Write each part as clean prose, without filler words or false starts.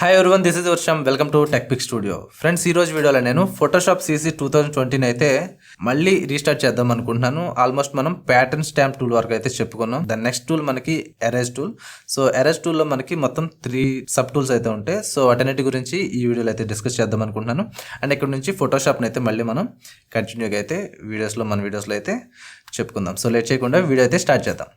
Hi everyone, this is Varsham. Welcome to Techpix studio. Friends, ఈ రోజు వీడియోలో నేను ఫోటోషాప్ CC 2020 అయితే మళ్ళీ రీస్టార్ట్ చేద్దాం అనుకుంటున్నాను. ఆల్మోస్ట్ మనం ప్యాటర్న్ స్టాంప్ టూల్ వరకు అయితే చెప్పుకున్నాం. దాని నెక్స్ట్ టూల్ మనకి ఎరేజ్ టూల్. సో ఎరేజ్ టూల్లో మనకి మొత్తం 3 సబ్ టూల్స్ అయితే ఉంటాయి. సో వాటన్నిటి గురించి ఈ వీడియోలో అయితే డిస్కస్ చేద్దాం అనుకుంటున్నాను. అండ్ ఇక్కడ నుంచి ఫోటోషాప్ని అయితే మళ్ళీ మనం కంటిన్యూగా అయితే మన వీడియోస్లో అయితే చెప్పుకుందాం. సో లేట్ చేయకుండా వీడియో అయితే స్టార్ట్ చేద్దాం.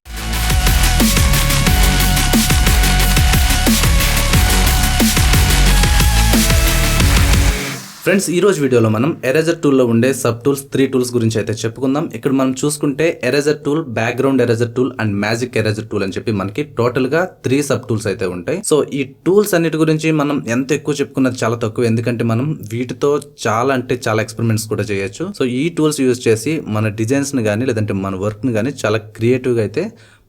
ఫ్రెండ్స్, ఈ రోజు వీడియోలో మనం ఎరేజర్ టూల్లో ఉండే సబ్ టూల్స్ 3 టూల్స్ గురించి అయితే చెప్పుకుందాం. ఇక్కడ మనం చూసుకుంటే eraser tool, background eraser tool and magic eraser tool అని చెప్పి మనకి టోటల్ గా 3 సబ్ టూల్స్ అయితే ఉంటాయి. సో ఈ టూల్స్ అన్నిటి గురించి మనం ఎంత ఎక్కువ చెప్పుకున్నది చాలా తక్కువ, ఎందుకంటే మనం వీటితో చాలా ఎక్స్పెరిమెంట్స్ కూడా చేయొచ్చు. సో ఈ టూల్స్ యూజ్ చేసి మన డిజైన్స్ ని కానీ లేదంటే మన వర్క్ ని కానీ చాలా క్రియేటివ్ గా అయితే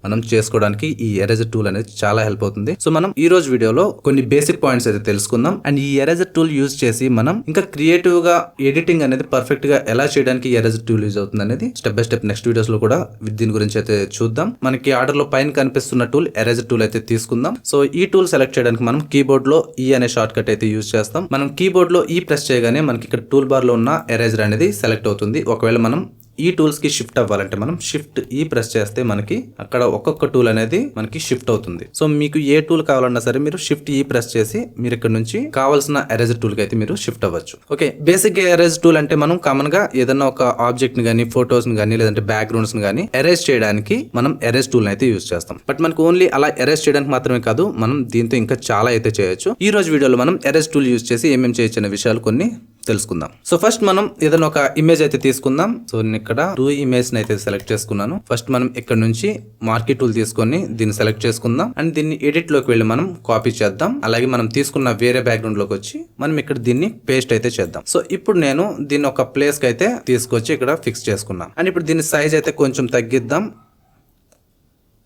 మనం చేసుకోవడానికి ఈ ఎరేజర్ టూల్ అనేది చాలా హెల్ప్ అవుతుంది. సో మనం ఈ రోజు వీడియోలో కొన్ని బేసిక్ పాయింట్స్ అయితే తెలుసుకుందాం. అండ్ ఈ ఎరేజర్ టూల్ యూజ్ చేసి మనం ఇంకా క్రియేటివ్ గా ఎడిటింగ్ అనేది పర్ఫెక్ట్ గా ఎలా చేయడానికి ఎరేజర్ టూల్ యూజ్ అవుతుంది అనేది step by step next videos లో కూడా దీని గురించి అయితే చూద్దాం. మనకి ఆర్డర్ లో పైన కనిపిస్తున్న టూల్ ఎరేజర్ టూల్ అయితే తీసుకుందాం. సో ఈ టూల్ సెలెక్ట్ చేయడానికి మనం కీబోర్డ్ లో ఈ అనే షార్ట్ కట్ అయితే యూజ్ చేస్తాం. మనం కీబోర్డ్ లో ఈ ప్రెస్ చేయగానే మనకి ఇక్కడ టూల్ బార్ లో ఉన్న ఎరేజర్ అనేది సెలెక్ట్ అవుతుంది. ఒకవేళ మనం ఈ టూల్స్ కి షిఫ్ట్ అవ్వాలంటే మనం షిఫ్ట్ ఈ ప్రెస్ చేస్తే మనకి అక్కడ ఒక్కొక్క టూల్ అనేది మనకి షిఫ్ట్ అవుతుంది. సో మీకు ఏ టూల్ కావాలన్నా సరే మీరు షిఫ్ట్ ఈ ప్రెస్ చేసి మీరు ఇక్కడ నుంచి కావాల్సిన ఎరేజర్ టూల్ కి అయితే మీరు షిఫ్ట్ అవ్వచ్చు. ఓకే, బేసిక్ ఎరేజర్ టూల్ అంటే మనం కామన్ గా ఏదైనా ఒక ఆబ్జెక్ట్ ని కానీ, ఫోటోస్ ని కానీ, లేదంటే బ్యాక్గ్రౌండ్స్ ని కానీ ఎరేజ్ చేయడానికి మనం ఎరేజ్ టూల్ అయితే యూజ్ చేస్తాం. బట్ మనకు ఓన్లీ అలా ఎరేజ్ చేయడానికి మాత్రమే కాదు, మనం దీంతో ఇంకా చాలా అయితే చేయొచ్చు. ఈ రోజు వీడియోలో మనం ఎరేజ్ టూల్ యూజ్ చేసి ఏమేమి చేయొచ్చు అనే విషయాలు కొన్ని తెలుసుకుందాం. సో ఫస్ట్ మనం ఏదైనా ఒక ఇమేజ్ అయితే తీసుకుందాం. సో నేను ఇక్కడ 2 ఇమేజ్ అయితే సెలెక్ట్ చేసుకున్నాను. ఫస్ట్ మనం ఇక్కడ నుంచి మార్కీ టూల్ తీసుకొని దీన్ని సెలెక్ట్ చేసుకుందాం. అండ్ దీన్ని ఎడిట్ లోకి వెళ్ళి మనం కాపీ చేద్దాం. అలాగే మనం తీసుకున్న వేరే బ్యాక్గ్రౌండ్ లోకి వచ్చి మనం ఇక్కడ దీన్ని పేస్ట్ అయితే చేద్దాం. సో ఇప్పుడు నేను దీన్ని ఒక ప్లేస్ కి అయితే తీసుకొచ్చి ఇక్కడ ఫిక్స్ చేసుకున్నాం. అండ్ ఇప్పుడు దీని సైజ్ అయితే కొంచెం తగ్గిద్దాం.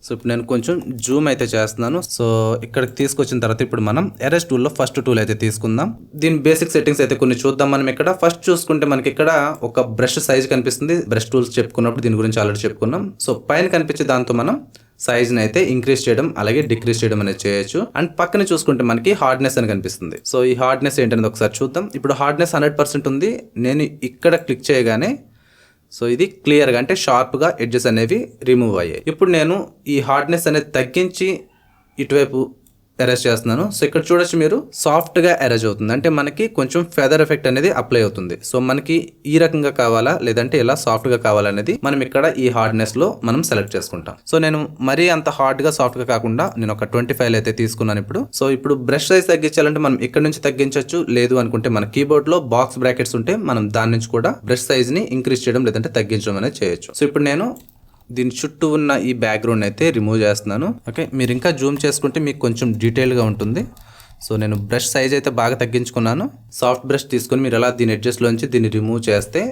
సో ఇప్పుడు నేను కొంచెం జూమ్ అయితే చేస్తున్నాను. సో ఇక్కడికి తీసుకొచ్చిన తర్వాత ఇప్పుడు మనం ఎరేజ్ టూల్లో ఫస్ట్ టూల్ అయితే తీసుకుందాం. దీని బేసిక్ సెట్టింగ్స్ అయితే కొన్ని చూద్దాం. మనం ఇక్కడ ఫస్ట్ చూసుకుంటే మనకి ఇక్కడ ఒక బ్రష్ సైజ్ కనిపిస్తుంది. బ్రష్ టూల్స్ చెప్పుకున్నప్పుడు దీని గురించి ఆల్రెడీ చెప్పుకున్నాం. సో పైన కనిపించే దాంతో మనం సైజ్ ని అయితే ఇంక్రీజ్ చేయడం అలాగే డిక్రీజ్ చేయడం అనేది చేయొచ్చు. అండ్ పక్కన చూసుకుంటే మనకి హార్డ్నెస్ అని కనిపిస్తుంది. సో ఈ హార్డ్నెస్ ఏంటనేది ఒకసారి చూద్దాం. ఇప్పుడు హార్డ్నెస్ 100% ఉంది. నేను ఇక్కడ క్లిక్ చేయగానే సో ఇది క్లియర్గా అంటే షార్ప్గా ఎడ్జెస్ అనేవి రిమూవ్ అయ్యాయి. ఇప్పుడు నేను ఈ హార్డ్నెస్ అనేది తగ్గించి ఇటువైపు ఎరేజ్ చేస్తున్నాను. సో ఇక్కడ చూడొచ్చు మీరు సాఫ్ట్గా ఎరేజ్ అవుతుంది. అంటే మనకి కొంచెం ఫెదర్ ఎఫెక్ట్ అనేది అప్లై అవుతుంది. సో మనకి ఈ రకంగా కావాలా లేదంటే ఇలా సాఫ్ట్గా కావాలనేది మనం ఇక్కడ ఈ హార్డ్నెస్ లో మనం సెలెక్ట్ చేసుకుంటాం. సో నేను మరీ అంత హార్డ్గా సాఫ్ట్గా కాకుండా నేను ఒక 25 అయితే తీసుకున్నాను ఇప్పుడు. సో ఇప్పుడు బ్రష్ సైజ్ తగ్గించాలంటే మనం ఇక్కడ నుంచి తగ్గించవచ్చు. లేదు అనుకుంటే మన కీబోర్డ్ లో బాక్స్ బ్రాకెట్స్ ఉంటే మనం దాని నుంచి కూడా బ్రష్ సైజ్ ని ఇంక్రీజ్ చేయడం లేదంటే తగ్గించడం అనేది చేయొచ్చు. సో ఇప్పుడు నేను దీని చుట్టూ ఉన్న ఈ బ్యాక్గ్రౌండ్ అయితే రిమూవ్ చేస్తున్నాను. ఓకే, మీరు ఇంకా జూమ్ చేసుకుంటే మీకు కొంచెం డీటెయిల్గా ఉంటుంది. సో నేను బ్రష్ సైజ్ అయితే బాగా తగ్గించుకున్నాను. సాఫ్ట్ బ్రష్ తీసుకొని మీరు అలా దీని ఎడ్జెస్లోంచి దీన్ని రిమూవ్ చేస్తే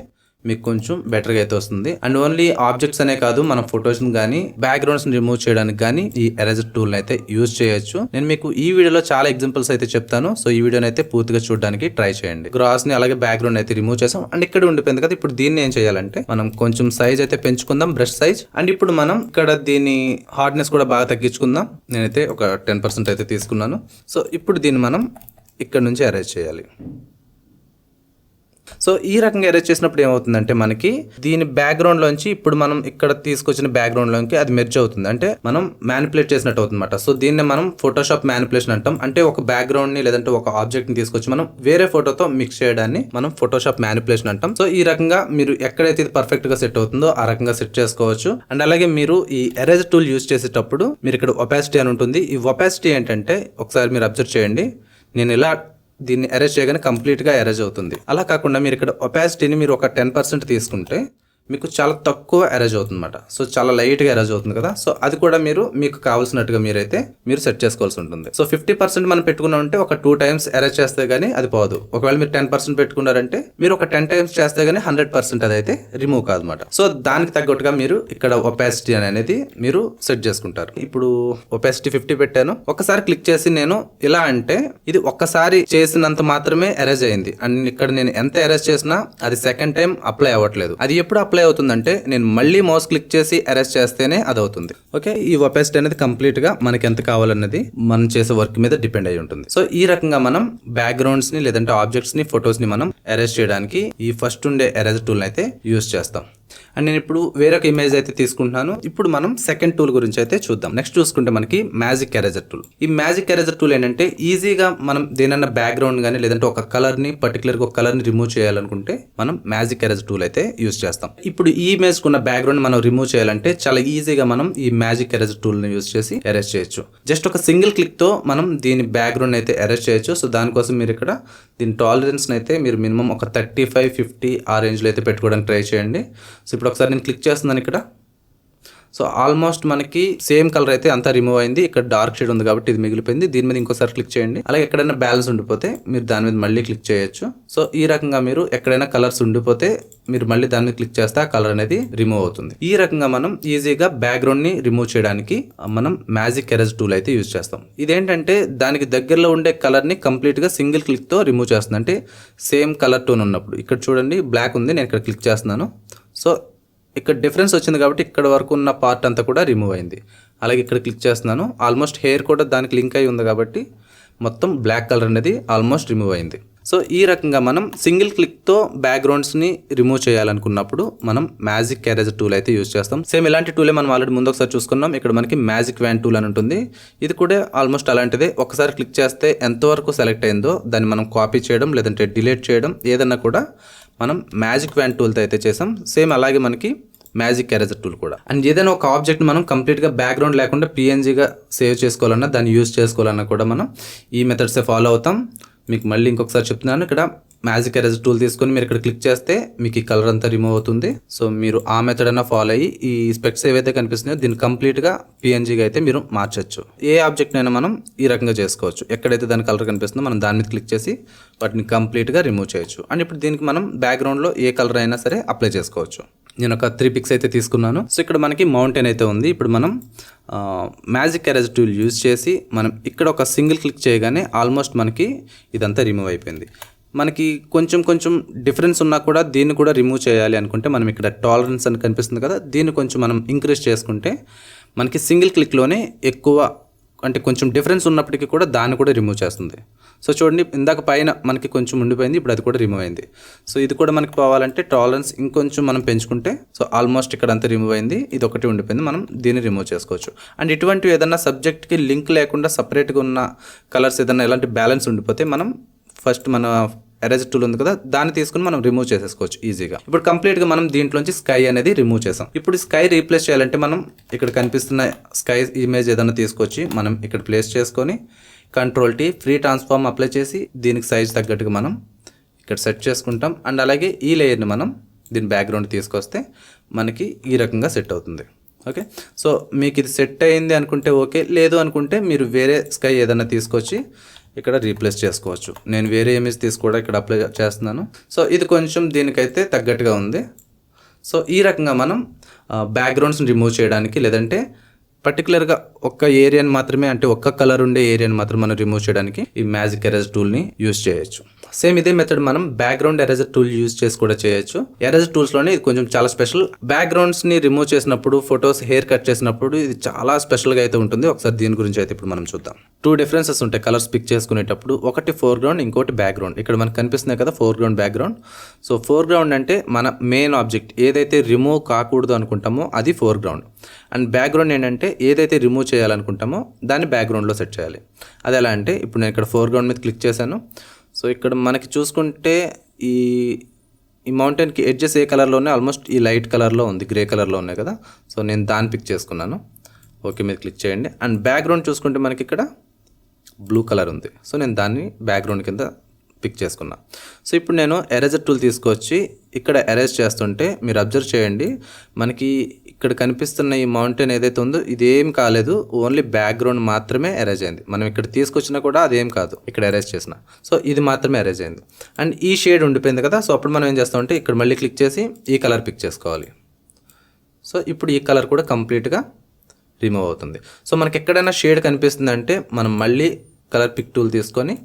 మీకు కొంచెం బెటర్గా అయితే వస్తుంది. అండ్ ఓన్లీ ఆబ్జెక్ట్స్ అనే కాదు, మనం ఫొటోస్ని కానీ బ్యాక్గ్రౌండ్స్ ని రిమూవ్ చేయడానికి కానీ ఈ ఎరేజర్ టూల్ అయితే యూజ్ చేయొచ్చు. నేను మీకు ఈ వీడియోలో చాలా ఎగ్జాంపుల్స్ అయితే చెప్తాను. సో ఈ వీడియోని అయితే పూర్తిగా చూడడానికి ట్రై చేయండి. గ్రాస్ ని అలాగే బ్యాక్గ్రౌండ్ అయితే రిమూవ్ చేసాం. అండ్ ఇక్కడ ఉండిపోయింది కదా, ఇప్పుడు దీన్ని ఏం చేయాలంటే మనం కొంచెం సైజ్ అయితే పెంచుకుందాం, బ్రష్ సైజ్. అండ్ ఇప్పుడు మనం ఇక్కడ దీని హార్డ్నెస్ కూడా బాగా తగ్గించుకుందాం. నేనైతే ఒక 10% అయితే తీసుకున్నాను. సో ఇప్పుడు దీన్ని మనం ఇక్కడ నుంచి అరేంజ్ చేయాలి. సో ఈ రకంగా ఎరేజ్ చేసినప్పుడు ఏమవుతుందంటే మనకి దీని బ్యాక్గ్రౌండ్ లోంచి ఇప్పుడు మనం ఇక్కడ తీసుకొచ్చిన బ్యాక్గ్రౌండ్ లోకి అది మెర్జ్ అవుతుంది. అంటే మనం మ్యానిపులేట్ చేసినట్టు అవుతుందన్నమాట. సో దీన్ని మనం ఫోటోషాప్ మ్యానిపులేషన్ అంటాం. అంటే ఒక బ్యాక్గ్రౌండ్ ని లేదంటే ఒక ఆబ్జెక్ట్ ని తీసుకొచ్చి మనం వేరే ఫోటోతో మిక్స్ చేయడాన్ని మనం ఫోటోషాప్ మ్యానిపులేషన్ అంటాం. సో ఈ రకంగా మీరు ఎక్కడైతే ఇది పర్ఫెక్ట్ గా సెట్ అవుతుందో ఆ రకంగా సెట్ చేసుకోవచ్చు. అండ్ అలాగే మీరు ఈ ఎరేజర్ టూల్ యూజ్ చేసేటప్పుడు మీరు ఇక్కడ ఒపాసిటీ అని ఉంటుంది. ఈ ఒపాసిటీ ఏంటంటే ఒకసారి మీరు అబ్జర్వ్ చేయండి. నేను ఇలా దీన్ని ఎరేజ్ చేయగానే కంప్లీట్గా ఎరేజ్ అవుతుంది. అలా కాకుండా మీరు ఇక్కడ ఒపాసిటీని మీరు ఒక 10% తీసుకుంటే మీకు చాలా తక్కువ ఎరేజ్ అవుతుంది అనమాట. సో చాలా లైట్గా ఎరేజ్ అవుతుంది కదా. సో అది కూడా మీకు కావాల్సినట్టుగా మీరు సెట్ చేసుకోవాల్సి ఉంటుంది. సో 50% మనం పెట్టుకున్నామంటే ఒక 2 times ఎరేజ్ చేస్తే గానీ అది పోదు. ఒకవేళ మీరు 10% పెట్టుకున్నారంటే మీరు ఒక 10 times చేస్తే గానీ 100% అదైతే రిమూవ్ కాదు అనమాట. సో దానికి తగ్గట్టుగా మీరు ఇక్కడ ఒపాసిటీ అనేది మీరు సెట్ చేసుకుంటారు. ఇప్పుడు ఒపాసిటీ 50 పెట్టాను. ఒకసారి క్లిక్ చేసి నేను ఇలా అంటే ఇది ఒక్కసారి చేసినంత మాత్రమే ఎరేజ్ అయింది. అండ్ ఇక్కడ నేను ఎంత ఎరేజ్ చేసినా అది సెకండ్ టైం అప్లై అవ్వట్లేదు. అది ఎప్పుడు అప్లై అప్లై అవుతుందంటే నేను మళ్ళీ మౌస్ క్లిక్ చేసి ఎరేజ్ చేస్తేనే అది అవుతుంది. ఓకే, ఈ ఒపాసిటీ అనేది కంప్లీట్గా మనకి ఎంత కావాలన్నది మనం చేసే వర్క్ మీద డిపెండ్ అయి ఉంటుంది. సో ఈ రకంగా మనం బ్యాక్గ్రౌండ్స్ని లేదంటే ఆబ్జెక్ట్స్ని ఫొటోస్ని మనం ఎరేజ్ చేయడానికి ఈ ఫస్ట్ ఉండే ఎరేజర్ టూల్ని అయితే యూజ్ చేస్తాం. అండ్ నేను ఇప్పుడు వేరొక ఇమేజ్ అయితే తీసుకుంటున్నాను. ఇప్పుడు మనం సెకండ్ టూల్ గురించి అయితే చూద్దాం. నెక్స్ట్ చూసుకుంటే మనకి మ్యాజిక్ ఎరేజర్ టూల్. ఈ మ్యాజిక్ ఎరేజర్ టూల్ ఏంటంటే ఈజీగా మనం దేనన్నా బ్యాక్గ్రౌండ్ కానీ లేదంటే ఒక కలర్ని పర్టికులర్గా ఒక కలర్ని రిమూవ్ చేయాలనుకుంటే మనం మ్యాజిక్ ఎరేజర్ టూల్ అయితే యూజ్ చేస్తాం. ఇప్పుడు ఈ ఇమేజ్ కున్న బ్యాక్గ్రౌండ్ మనం రిమూవ్ చేయాలంటే చాలా ఈజీగా మనం ఈ మ్యాజిక్ ఎరేజర్ టూల్ని యూజ్ చేసి ఎరేజ్ చేయొచ్చు. జస్ట్ ఒక సింగిల్ క్లిక్తో మనం దీని బ్యాక్గ్రౌండ్ అయితే ఎరేజ్ చేయొచ్చు. సో దానికోసం మీరు ఇక్కడ దీని టాలరెన్స్ అయితే మీరు మినిమం ఒక 35-50 ఆ రేంజ్లో అయితే పెట్టుకోవడానికి ట్రై చేయండి. సో ఇప్పుడు ఒకసారి నేను క్లిక్ చేస్తున్నాను ఇక్కడ. సో ఆల్మోస్ట్ మనకి సేమ్ కలర్ అయితే అంతా రిమూవ్ అయింది. ఇక్కడ డార్క్ షేడ్ ఉంది కాబట్టి ఇది మిగిలిపోయింది. దీని మీద ఇంకోసారి క్లిక్ చేయండి. అలాగే ఎక్కడైనా బ్యాలెన్స్ ఉండిపోతే మీరు దాని మీద మళ్ళీ క్లిక్ చేయొచ్చు. సో ఈ రకంగా మీరు ఎక్కడైనా కలర్స్ ఉండిపోతే మీరు మళ్ళీ దాని మీద క్లిక్ చేస్తే ఆ కలర్ అనేది రిమూవ్ అవుతుంది. ఈ రకంగా మనం ఈజీగా బ్యాక్గ్రౌండ్ ని రిమూవ్ చేయడానికి మనం మ్యాజిక్ ఎరేజ్ టూల్ అయితే యూజ్ చేస్తాం. ఇదేంటంటే దానికి దగ్గరలో ఉండే కలర్ ని కంప్లీట్ గా సింగిల్ క్లిక్ తో రిమూవ్ చేస్తుంది. అంటే సేమ్ కలర్ టోన్ ఉన్నప్పుడు ఇక్కడ చూడండి బ్లాక్ ఉంది, నేను ఇక్కడ క్లిక్ చేస్తున్నాను. సో ఇక్కడ డిఫరెన్స్ వచ్చింది కాబట్టి ఇక్కడ వరకు ఉన్న పార్ట్ అంతా కూడా రిమూవ్ అయింది. అలాగే ఇక్కడ క్లిక్ చేస్తున్నాను, ఆల్మోస్ట్ హెయిర్ కూడా దానికి లింక్ అయి ఉంది కాబట్టి మొత్తం బ్లాక్ కలర్ అనేది ఆల్మోస్ట్ రిమూవ్ అయింది. సో ఈ రకంగా మనం సింగిల్ క్లిక్తో బ్యాక్గ్రౌండ్స్ని రిమూవ్ చేయాలనుకున్నప్పుడు మనం మ్యాజిక్ ఎరేజర్ టూల్ అయితే యూజ్ చేస్తాం. సేమ్ ఇలాంటి టూలే మనం ఆల్రెడీ ముందు ఒకసారి చూసుకున్నాం. ఇక్కడ మనకి మ్యాజిక్ వ్యాన్ టూల్ అని ఉంటుంది. ఇది కూడా ఆల్మోస్ట్ అలాంటిదే. ఒకసారి క్లిక్ చేస్తే ఎంతవరకు సెలెక్ట్ అయిందో దాన్ని మనం కాపీ చేయడం లేదంటే డిలీట్ చేయడం ఏదన్నా కూడా మనం మ్యాజిక్ వ్యాన్ టూల్తో అయితే చేసాం. సేమ్ అలాగే మనకి మ్యాజిక్ ఎరేజర్ టూల్ కూడా. అండ్ ఏదైనా ఒక ఆబ్జెక్ట్ మనం కంప్లీట్గా బ్యాక్గ్రౌండ్ లేకుండా పిఎన్జీగా సేవ్ చేసుకోవాలన్నా దాన్ని యూజ్ చేసుకోవాలన్నా కూడా మనం ఈ మెథడ్సే ఫాలో అవుతాం. మీకు మళ్ళీ ఇంకొకసారి చెప్తున్నాను, ఇక్కడ మ్యాజిక్ ఎరేజర్ టూల్ తీసుకొని మీరు ఇక్కడ క్లిక్ చేస్తే మీకు ఈ కలర్ అంతా రిమూవ్ అవుతుంది. సో మీరు ఆ మెథడ్ అయినా ఫాలో అయ్యి ఈ స్పెక్ట్స్ ఏవైతే కనిపిస్తున్నాయో దీన్ని కంప్లీట్గా పిఎన్జీగా అయితే మీరు మార్చచ్చు. ఏ ఆబ్జెక్ట్ అయినా మనం ఈ రకంగా చేసుకోవచ్చు. ఎక్కడైతే దాని కలర్ కనిపిస్తుందో మనం దాని మీద క్లిక్ చేసి వాటిని కంప్లీట్గా రిమూవ్ చేయొచ్చు. అండ్ ఇప్పుడు దీనికి మనం బ్యాక్గ్రౌండ్లో ఏ కలర్ అయినా సరే అప్లై చేసుకోవచ్చు. నేను ఒక 3 పిక్స్ అయితే తీసుకున్నాను. సో ఇక్కడ మనకి మౌంటైన్ అయితే ఉంది. ఇప్పుడు మనం మ్యాజిక్ ఎరేజర్ టూల్ యూజ్ చేసి మనం ఇక్కడ ఒక సింగిల్ క్లిక్ చేయగానే ఆల్మోస్ట్ మనకి ఇదంతా రిమూవ్ అయిపోయింది. మనకి కొంచెం డిఫరెన్స్ ఉన్నా కూడా దీన్ని కూడా రిమూవ్ చేయాలి అనుకుంటే మనం ఇక్కడ టాలరెన్స్ అని కనిపిస్తుంది కదా, దీన్ని కొంచెం మనం ఇంక్రీజ్ చేసుకుంటే మనకి సింగిల్ క్లిక్లోనే ఎక్కువ అంటే కొంచెం డిఫరెన్స్ ఉన్నప్పటికీ కూడా దాన్ని కూడా రిమూవ్ చేస్తుంది. సో చూడండి ఇందాక పైన మనకి కొంచెం ఉండిపోయింది, ఇప్పుడు అది కూడా రిమూవ్ అయింది. సో ఇది కూడా మనకి పోవాలంటే టాలరెన్స్ ఇంకొంచెం మనం పెంచుకుంటే సో ఆల్మోస్ట్ ఇక్కడ అంతా రిమూవ్ అయింది. ఇది ఒకటి ఉండిపోయింది, మనం దీన్ని రిమూవ్ చేసుకోవచ్చు. అండ్ ఇటువంటివి ఏదన్నా సబ్జెక్ట్కి లింక్ లేకుండా సపరేట్గా ఉన్న కలర్స్ ఏదన్నా ఎలాంటి బ్యాలెన్స్ ఉండిపోతే మనం ఫస్ట్ మన ఎరేజర్ టూల్ ఉంది కదా దాన్ని తీసుకుని మనం రిమూవ్ చేసేసుకోవచ్చు ఈజీగా. ఇప్పుడు కంప్లీట్గా మనం దీంట్లోంచి స్కై అనేది రిమూవ్ చేసాం. ఇప్పుడు స్కై రీప్లేస్ చేయాలంటే మనం ఇక్కడ కనిపిస్తున్న స్కై ఇమేజ్ ఏదైనా తీసుకొచ్చి మనం ఇక్కడ ప్లేస్ చేసుకొని Ctrl+T ఫ్రీ ట్రాన్స్ఫార్మ్ అప్లై చేసి దీనికి సైజ్ తగ్గట్టుగా మనం ఇక్కడ సెట్ చేసుకుంటాం. అండ్ అలాగే ఈ లేయర్ని మనం దీని బ్యాక్గ్రౌండ్ తీసుకొస్తే మనకి ఈ రకంగా సెట్ అవుతుంది. ఓకే, సో మీకు ఇది సెట్ అయింది అనుకుంటే ఓకే, లేదు అనుకుంటే మీరు వేరే స్కై ఏదైనా తీసుకొచ్చి ఇక్కడ రీప్లేస్ చేసుకోవచ్చు. నేను వేరే ఇమేజ్ తీసుకోవడం ఇక్కడ అప్లై చేస్తున్నాను. సో ఇది కొంచెం దీనికైతే తగ్గట్టుగా ఉంది. సో ఈ రకంగా మనం బ్యాక్గ్రౌండ్స్ని రిమూవ్ చేయడానికి లేదంటే పర్టికులర్గా ఒక్క ఏరియాని మాత్రమే అంటే ఒక్క కలర్ ఉండే ఏరియాని మాత్రం మనం రిమూవ్ చేయడానికి ఈ మ్యాజిక్ ఎరేజర్ టూల్ని యూజ్ చేయొచ్చు. సేమ్ ఇదే మెథడ్ మనం బ్యాక్గ్రౌండ్ ఎరేజర్ టూల్ యూజ్ చేసి కూడా చేయొచ్చు. ఎరేజర్ టూల్స్లోనే ఇది కొంచెం చాలా స్పెషల్. బ్యాక్గ్రౌండ్స్ని రిమూవ్ చేసినప్పుడు ఫొటోస్ హెయిర్ కట్ చేసినప్పుడు ఇది చాలా స్పెషల్గా అయితే ఉంటుంది. ఒకసారి దీని గురించి అయితే ఇప్పుడు మనం చూద్దాం. 2 డిఫరెన్సెస్ ఉంటాయి కలర్స్ పిక్ చేసుకునేటప్పుడు. ఒకటి ఫోర్గ్రౌండ్, ఇంకోటి బ్యాక్గ్రౌండ్. ఇక్కడ మనకు కనిపిస్తున్నాయి కదా ఫోర్గ్రౌండ్ బ్యాక్గ్రౌండ్. సో ఫోర్గ్రౌండ్ అంటే మన మెయిన్ ఆబ్జెక్ట్ ఏదైతే రిమూవ్ కాకూడదు అనుకుంటామో అది ఫోర్గ్రౌండ్. అండ్ బ్యాక్గ్రౌండ్ ఏంటంటే ఏదైతే రిమూవ్ చేయాలనుకుంటామో దాన్ని బ్యాక్గ్రౌండ్లో సెట్ చేయాలి. అది ఎలా అంటే ఇప్పుడు నేను ఇక్కడ ఫోర్గ్రౌండ్ మీద క్లిక్ చేశాను. సో ఇక్కడ మనకి చూసుకుంటే ఈ మౌంటైన్కి ఎడ్జెస్ ఏ కలర్లో ఉన్నాయి, ఆల్మోస్ట్ ఈ లైట్ కలర్లో ఉంది, గ్రే కలర్లో ఉన్నాయి కదా. సో నేను దాన్ని పిక్ చేసుకున్నాను. ఓకే మీద క్లిక్ చేయండి. అండ్ బ్యాక్గ్రౌండ్ చూసుకుంటే మనకి ఇక్కడ బ్లూ కలర్ ఉంది. సో నేను దాన్ని బ్యాక్గ్రౌండ్ కింద పిక్ చేసుకున్నా. సో ఇప్పుడు నేను ఎరేజర్ టూల్ తీసుకొచ్చి ఇక్కడ ఎరేజ్ చేస్తుంటే మీరు అబ్జర్వ్ చేయండి, మనకి ఇక్కడ కనిపిస్తున్న ఈ మౌంటైన్ ఏదైతే ఉందో ఇదేం కాలేదు, ఓన్లీ బ్యాక్గ్రౌండ్ మాత్రమే ఎరేజ్ అయింది. మనం ఇక్కడ తీసుకొచ్చినా కూడా అదేం కాదు ఇక్కడ ఎరేజ్ చేసిన. సో ఇది మాత్రమే ఎరేజ్ అయింది. అండ్ ఈ షేడ్ ఉండిపోయింది కదా. సో అప్పుడు మనం ఏం చేస్తామంటే ఇక్కడ మళ్ళీ క్లిక్ చేసి ఈ కలర్ పిక్ చేసుకోవాలి. సో ఇప్పుడు ఈ కలర్ కూడా కంప్లీట్గా రిమూవ్ అవుతుంది. సో మనకి ఎక్కడైనా షేడ్ కనిపిస్తుందంటే మనం మళ్ళీ కలర్ పిక్ టూల్ తీసుకొని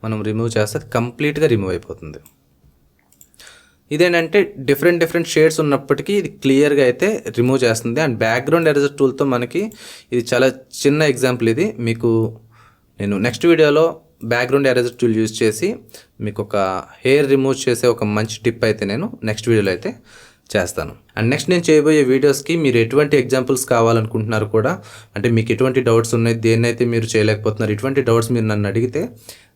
మనం రిమూవ్ చేస్తే కంప్లీట్గా రిమూవ్ అయిపోతుంది. ఇదేంటంటే డిఫరెంట్ షేడ్స్ ఉన్నప్పటికీ ఇది క్లియర్గా అయితే రిమూవ్ చేస్తుంది. అండ్ బ్యాక్గ్రౌండ్ ఎరేజర్ టూల్తో మనకి ఇది చాలా చిన్న ఎగ్జాంపుల్. ఇది మీకు నేను నెక్స్ట్ వీడియోలో బ్యాక్గ్రౌండ్ ఎరేజర్ టూల్ యూజ్ చేసి మీకు ఒక హెయిర్ రిమూవ్ చేసే ఒక మంచి టిప్ అయితే నేను నెక్స్ట్ వీడియోలో అయితే చేస్తాను. అండ్ నెక్స్ట్ నేను చేయబోయే వీడియోస్కి మీరు ఎటువంటి ఎగ్జాంపుల్స్ కావాలనుకుంటున్నారు కూడా, అంటే మీకు ఎటువంటి డౌట్స్ ఉన్నాయి, దేన్నైతే మీరు చేయలేకపోతున్నారు, ఇటువంటి డౌట్స్ మీరు నన్ను అడిగితే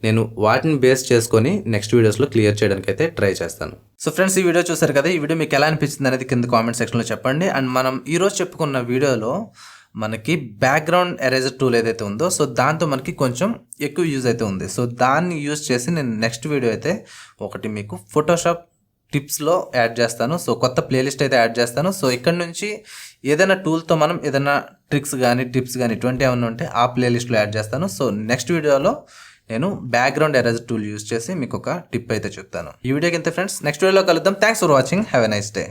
నేను వాటిని బేస్ చేసుకొని నెక్స్ట్ వీడియోస్లో క్లియర్ చేయడానికి అయితే ట్రై చేస్తాను. సో ఫ్రెండ్స్, ఈ వీడియో చూసారు కదా, ఈ వీడియో మీకు ఎలా అనిపించింది అనేది కింద కామెంట్ సెక్షన్లో చెప్పండి. అండ్ మనం ఈరోజు చెప్పుకున్న వీడియోలో మనకి బ్యాక్గ్రౌండ్ ఎరేజర్ టూల్ ఏదైతే ఉందో సో దాంతో మనకి కొంచెం ఎక్కువ యూజ్ అయితే ఉంది. సో దాన్ని యూజ్ చేసి నేను నెక్స్ట్ వీడియో అయితే ఒకటి మీకు ఫోటోషాప్ టిప్స్లో యాడ్ చేస్తాను. సో కొత్త ప్లేలిస్ట్ అయితే యాడ్ చేస్తాను. సో ఇక్కడ నుంచి ఏదైనా టూల్తో మనం ఏదైనా ట్రిక్స్ కానీ టిప్స్ కానీ ఇటువంటి ఏమైనా ఉంటే ఆ ప్లేలిస్ట్లో యాడ్ చేస్తాను. సో నెక్స్ట్ వీడియోలో నేను బ్యాక్గ్రౌండ్ ఎరేజర్ టూల్ యూజ్ చేసి మీకు ఒక టిప్ అయితే చెప్తాను. ఈ వీడియోకి ఇంతే ఫ్రెండ్స్, నెక్స్ట్ వీడియోలో కలుద్దాం. Thanks for watching. Have a nice day.